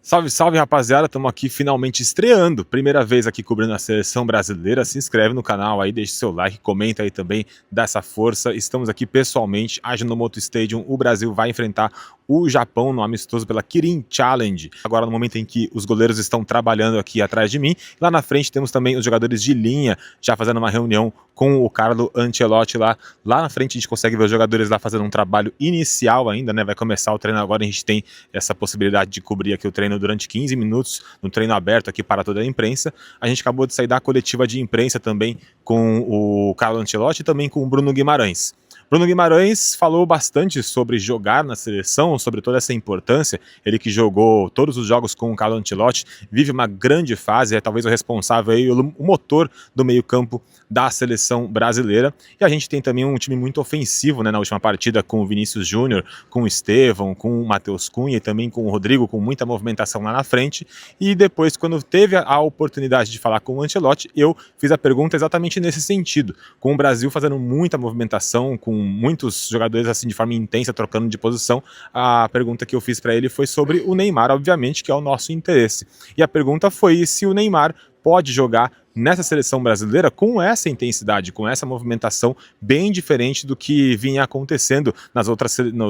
Salve, salve, rapaziada, estamos aqui finalmente estreando, primeira vez aqui cobrindo a seleção brasileira. Se inscreve no canal aí, deixa seu like, comenta aí também, dá essa força. Estamos aqui pessoalmente, Ajinomoto Stadium, o Brasil vai enfrentar o Japão no amistoso pela Kirin Challenge. Agora no momento em que os goleiros estão trabalhando aqui atrás de mim, lá na frente temos também os jogadores de linha, já fazendo uma reunião com o Carlo Ancelotti lá na frente. A gente consegue ver os jogadores lá fazendo um trabalho inicial ainda, né? Vai começar o treino agora, a gente tem essa possibilidade de cobrir aqui o treino durante 15 minutos, no treino aberto aqui para toda a imprensa. A gente acabou de sair da coletiva de imprensa também com o Carlo Ancelotti e também com o Bruno Guimarães. Bruno Guimarães falou bastante sobre jogar na seleção, sobre toda essa importância. Ele que jogou todos os jogos com o Carlo Ancelotti, vive uma grande fase, é talvez o responsável aí, o motor do meio-campo da seleção brasileira. E a gente tem também um time muito ofensivo, né, na última partida, com o Vinícius Júnior, com o Estevão, com o Matheus Cunha e também com o Rodrigo, com muita movimentação lá na frente. E depois, quando teve a oportunidade de falar com o Ancelotti, eu fiz a pergunta exatamente nesse sentido, com o Brasil fazendo muita movimentação, com muitos jogadores assim de forma intensa, trocando de posição. A pergunta que eu fiz para ele foi sobre o Neymar, obviamente, que é o nosso interesse. E a pergunta foi se o Neymar pode jogar nessa seleção brasileira com essa intensidade, com essa movimentação bem diferente do que vinha acontecendo nos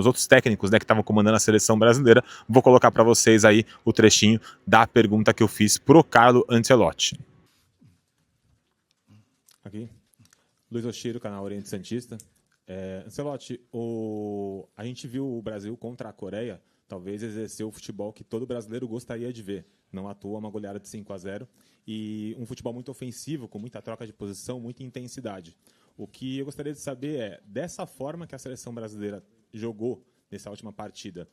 outros técnicos, né, que estavam comandando a seleção brasileira. Vou colocar para vocês aí o trechinho da pergunta que eu fiz pro Carlo Ancelotti. Aqui, Luiz Oshiro, canal Oriente Santista. Ancelotti, a gente viu o Brasil contra a Coreia talvez exercer o futebol que todo brasileiro gostaria de ver. Não à toa, uma goleada de 5-0 e um futebol muito ofensivo, com muita troca de posição, muita intensidade. O que eu gostaria de saber é, dessa forma que a seleção brasileira jogou nessa última partida,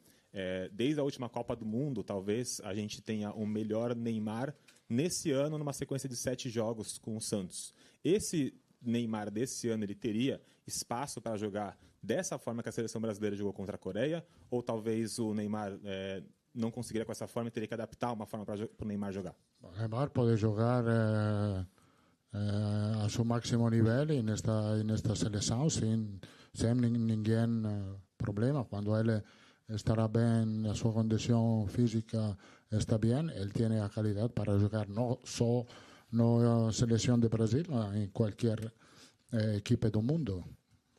desde a última Copa do Mundo, talvez a gente tenha um melhor Neymar nesse ano, numa sequência de 7 jogos com o Santos. Esse Neymar desse ano, ele teria espaço para jogar dessa forma que a seleção brasileira jogou contra a Coreia? Ou talvez o Neymar não conseguiria com essa forma e teria que adaptar uma forma para o Neymar jogar? O Neymar pode jogar a su máximo nivel en esta selección sin ningún problema. Cuando él estará bien, su condición física está bien, él tiene la calidad para jugar no selección de Brasil, en cualquier equipo del mundo,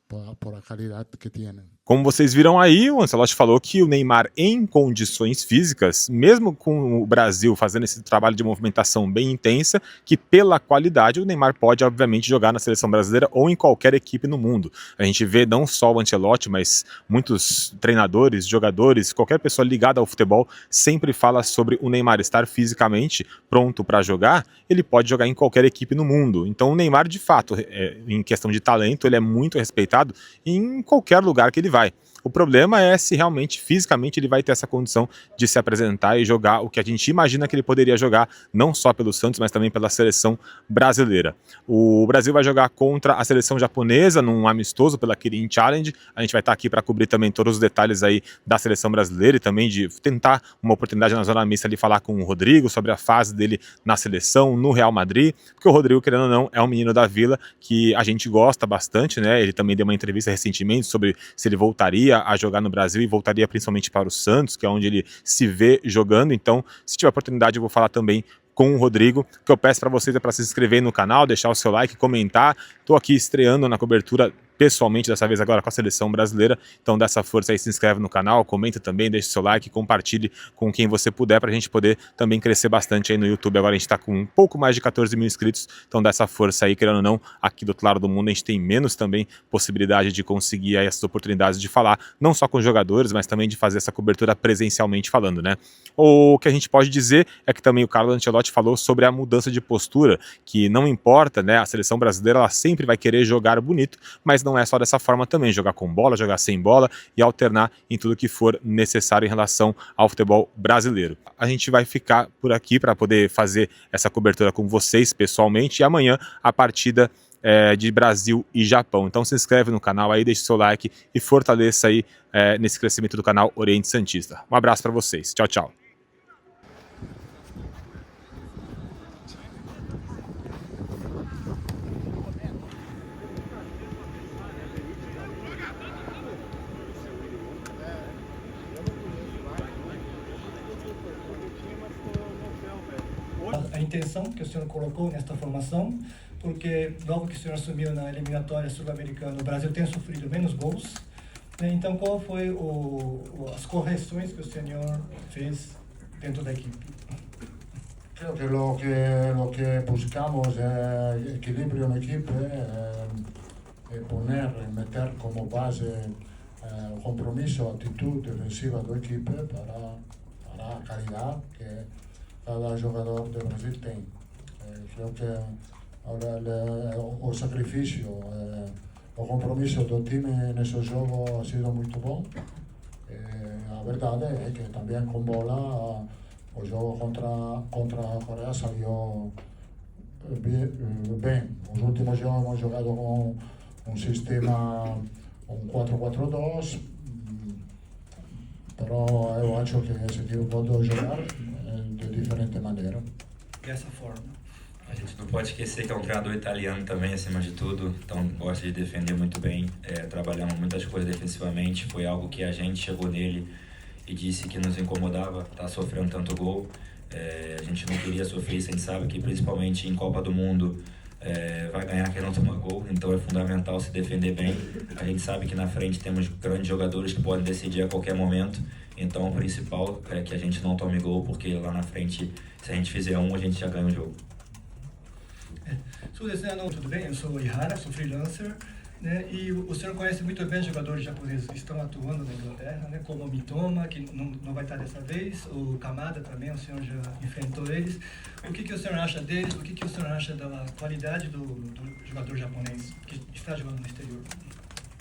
por la calidad que tienen. Como vocês viram aí, o Ancelotti falou que o Neymar, em condições físicas, mesmo com o Brasil fazendo esse trabalho de movimentação bem intensa, que pela qualidade o Neymar pode, obviamente, jogar na seleção brasileira ou em qualquer equipe no mundo. A gente vê não só o Ancelotti, mas muitos treinadores, jogadores, qualquer pessoa ligada ao futebol sempre fala sobre o Neymar estar fisicamente pronto para jogar. Ele pode jogar em qualquer equipe no mundo. Então o Neymar, de fato, em questão de talento, ele é muito respeitado em qualquer lugar que ele vai. O problema é se realmente, fisicamente, ele vai ter essa condição de se apresentar e jogar o que a gente imagina que ele poderia jogar, não só pelo Santos, mas também pela seleção brasileira. O Brasil vai jogar contra a seleção japonesa num amistoso pela Kirin Challenge. A gente vai estar aqui para cobrir também todos os detalhes aí da seleção brasileira e também de tentar uma oportunidade na zona mista de falar com o Rodrigo sobre a fase dele na seleção, no Real Madrid, porque o Rodrigo, querendo ou não, é um menino da Vila que a gente gosta bastante, né? Ele também deu uma entrevista recentemente sobre se ele voltaria a jogar no Brasil e voltaria principalmente para o Santos, que é onde ele se vê jogando. Então, se tiver oportunidade, eu vou falar também com o Rodrigo. O que eu peço para vocês é para se inscrever no canal, deixar o seu like, comentar. Estou aqui estreando na cobertura pessoalmente, dessa vez agora com a seleção brasileira, então dá essa força aí, se inscreve no canal, comenta também, deixa o seu like, compartilhe com quem você puder, para a gente poder também crescer bastante aí no YouTube. Agora a gente está com um pouco mais de 14 mil inscritos, então dá essa força aí, querendo ou não, aqui do outro lado do mundo a gente tem menos também possibilidade de conseguir aí essas oportunidades de falar, não só com jogadores, mas também de fazer essa cobertura presencialmente falando, né? O que a gente pode dizer é que também o Carlo Ancelotti falou sobre a mudança de postura, que não importa, né, a seleção brasileira ela sempre vai querer jogar bonito, mas não é só dessa forma também, jogar com bola, jogar sem bola e alternar em tudo que for necessário em relação ao futebol brasileiro. A gente vai ficar por aqui para poder fazer essa cobertura com vocês pessoalmente e amanhã a partida de Brasil e Japão. Então se inscreve no canal aí, deixe seu like e fortaleça aí nesse crescimento do canal Oriente Santista. Um abraço para vocês. Tchau, tchau. intenção que o senhor colocou nesta formação, porque logo que o senhor assumiu na eliminatória sul-americana, o Brasil tem sofrido menos gols, né? Então, qual foi as correções que o senhor fez dentro da equipe? Creo que lo que buscamos es equilibrio en equipo, meter como base compromiso, actitud defensiva do equipe para a calidad que cada jogador de Brasil tem. Creo que o sacrificio, o compromiso do time nesse jogo ha sido muito bom. A verdade é que também com bola o jogo contra a Coreia saiu bem. Os últimos jogos hemos jogado com um sistema, um 4-4-2, pero eu acho que esse equipe pode jogar de diferente maneira. Dessa forma. A gente não pode esquecer que é um treinador italiano também, acima de tudo, então gosta de defender muito bem, trabalhando muitas coisas defensivamente. Foi algo que a gente chegou nele e disse que nos incomodava, tá sofrendo tanto gol. A gente não queria sofrer isso, a gente sabe que principalmente em Copa do Mundo vai ganhar quem não toma gol, então é fundamental se defender bem. A gente sabe que na frente temos grandes jogadores que podem decidir a qualquer momento, então o principal é que a gente não tome gol, porque lá na frente, se a gente fizer a gente já ganha o jogo. Tudo bem, eu sou Ihara, sou freelancer, né? E o senhor conhece muito bem os jogadores japoneses que estão atuando na Inglaterra, né? Como o Mitoma, que não vai estar dessa vez, o Kamada também, o senhor já enfrentou eles. O que o senhor acha deles? O que o senhor acha da qualidade do jogador japonês que está jogando no exterior?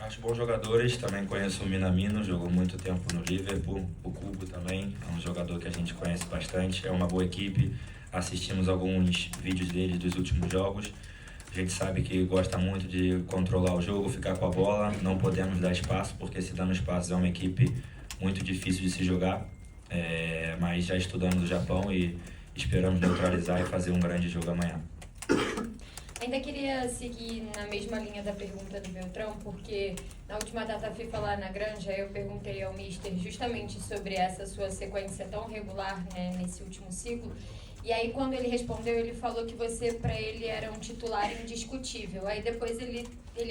Acho bons jogadores, também conheço o Minamino, jogou muito tempo no Liverpool, o Kubo também, é um jogador que a gente conhece bastante, é uma boa equipe, assistimos alguns vídeos dele dos últimos jogos. A gente sabe que gosta muito de controlar o jogo, ficar com a bola, não podemos dar espaço, porque se dando espaço é uma equipe muito difícil de se jogar, mas já estudamos o Japão e esperamos neutralizar e fazer um grande jogo amanhã. Ainda queria seguir na mesma linha da pergunta do Beltrão, porque na última data FIFA lá na Granja eu perguntei ao Mister justamente sobre essa sua sequência tão regular, né, nesse último ciclo. E aí, quando ele respondeu, ele falou que você, para ele, era um titular indiscutível. Aí depois ele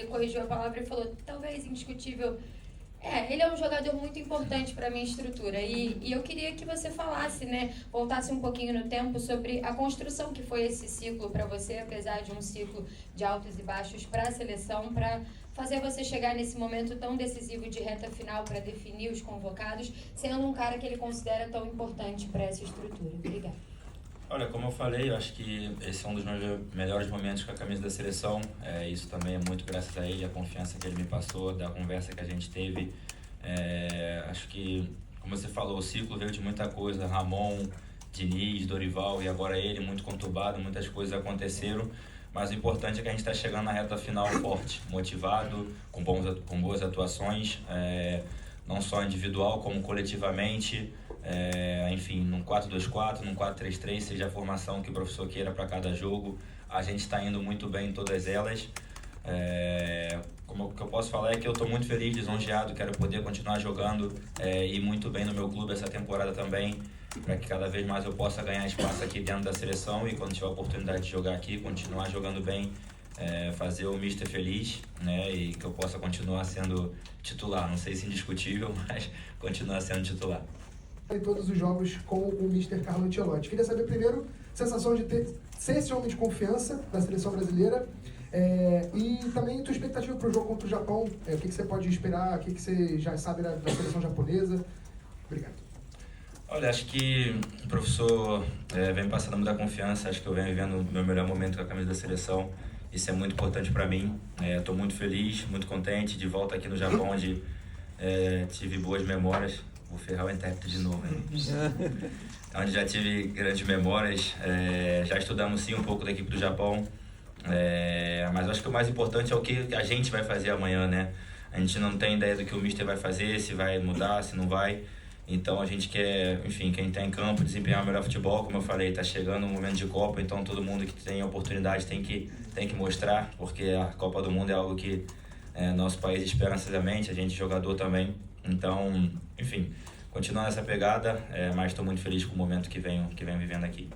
corrigiu a palavra e falou, talvez indiscutível. Ele é um jogador muito importante para a minha estrutura. E eu queria que você falasse, né, voltasse um pouquinho no tempo sobre a construção que foi esse ciclo para você, apesar de um ciclo de altos e baixos para a seleção, para fazer você chegar nesse momento tão decisivo de reta final para definir os convocados, sendo um cara que ele considera tão importante para essa estrutura. Obrigada. Olha, como eu falei, eu acho que esse é um dos meus melhores momentos com a camisa da seleção. Isso também é muito graças a ele, a confiança que ele me passou, da conversa que a gente teve. Acho que, como você falou, o ciclo veio de muita coisa. Ramon, Diniz, Dorival e agora ele, muito conturbado, muitas coisas aconteceram. Mas o importante é que a gente está chegando na reta final forte, motivado, com boas atuações, não só individual como coletivamente. Enfim, num 4-2-4, num 4-3-3, seja a formação que o professor queira para cada jogo, a gente está indo muito bem em todas elas. Como o que eu posso falar é que eu estou muito feliz, lisonjeado, quero poder continuar jogando e muito bem no meu clube essa temporada também, para que cada vez mais eu possa ganhar espaço aqui dentro da seleção e quando tiver a oportunidade de jogar aqui, continuar jogando bem, fazer o Mister feliz, né, e que eu possa continuar sendo titular, não sei se indiscutível, mas continuar sendo titular. Em todos os jogos com o Mr. Carlo Ancelotti. Queria saber primeiro a sensação de ser esse homem de confiança da seleção brasileira e também tua expectativa para o jogo contra o Japão. O que você pode esperar, o que você já sabe da seleção japonesa. Obrigado. Olha, acho que o professor vem passando muita confiança, acho que eu venho vivendo o meu melhor momento com a camisa da seleção. Isso é muito importante para mim. Estou muito feliz, muito contente de volta aqui no Japão, onde tive boas memórias. Vou ferrar o intérprete de novo, hein? Onde já tive grandes memórias, já estudamos sim um pouco da equipe do Japão, mas acho que o mais importante é o que a gente vai fazer amanhã, né? A gente não tem ideia do que o Mister vai fazer, se vai mudar, se não vai. Então a gente quer, enfim, quem está em campo, desempenhar o melhor futebol, como eu falei, está chegando um momento de Copa, então todo mundo que tem a oportunidade tem que mostrar, porque a Copa do Mundo é algo que nosso país espera ansiosamente, a gente jogador também. Então, enfim, continuando essa pegada, mas estou muito feliz com o momento que venho vivendo aqui.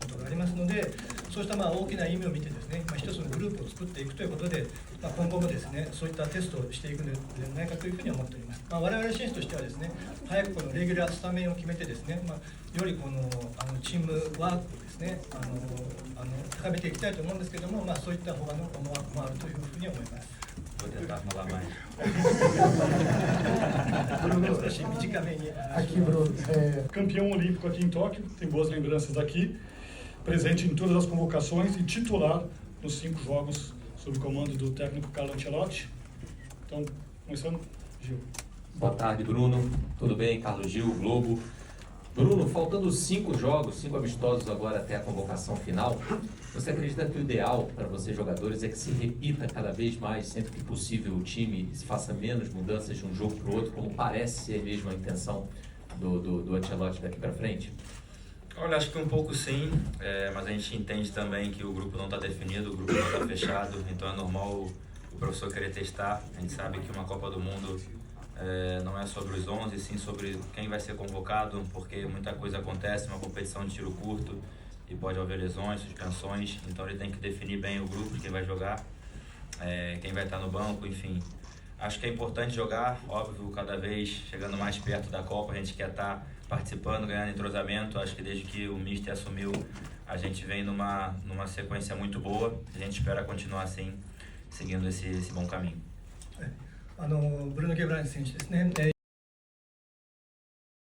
ことがありますので、そうした大きな意味を見てですね、一つのグループを作っていくということで、今後もですね、そういったテストをしていくのではないかというふうに思っております。我々選手としてはですね、早くこのレギュラースタメンを決めてですね、よりこのチームワークをですね、高めていきたいと思うんですけども、そういった他の思惑もあるというふうに思います。Vou tentar falar mais. Aqui, Bruno. Campeão olímpico aqui em Tóquio, tem boas lembranças daqui. Presente em todas as convocações e titular nos 5 jogos sob o comando do técnico Carlo Ancelotti. Então, começando, Gil. Boa tarde, Bruno. Tudo bem? Carlos Gil, Globo. Bruno, faltando 5 jogos, 5 amistosos agora até a convocação final, você acredita que o ideal para vocês jogadores é que se repita cada vez mais, sempre que possível, o time se faça menos mudanças de um jogo para o outro, como parece ser mesmo a intenção do Ancelotti daqui para frente? Olha, acho que um pouco sim, mas a gente entende também que o grupo não está definido, o grupo não está fechado, então é normal o professor querer testar. A gente sabe que uma Copa do Mundo não é sobre os 11, sim sobre quem vai ser convocado, porque muita coisa acontece, uma competição de tiro curto e pode haver lesões, suspensões, então ele tem que definir bem o grupo de quem vai jogar, quem vai estar no banco, enfim. Acho que é importante jogar, óbvio, cada vez chegando mais perto da Copa, a gente quer estar participando, ganhando entrosamento. Acho que desde que o Mister assumiu, a gente vem numa sequência muito boa, a gente espera continuar assim, seguindo esse bom caminho. ブルーノ・ゲブラン選手ですね。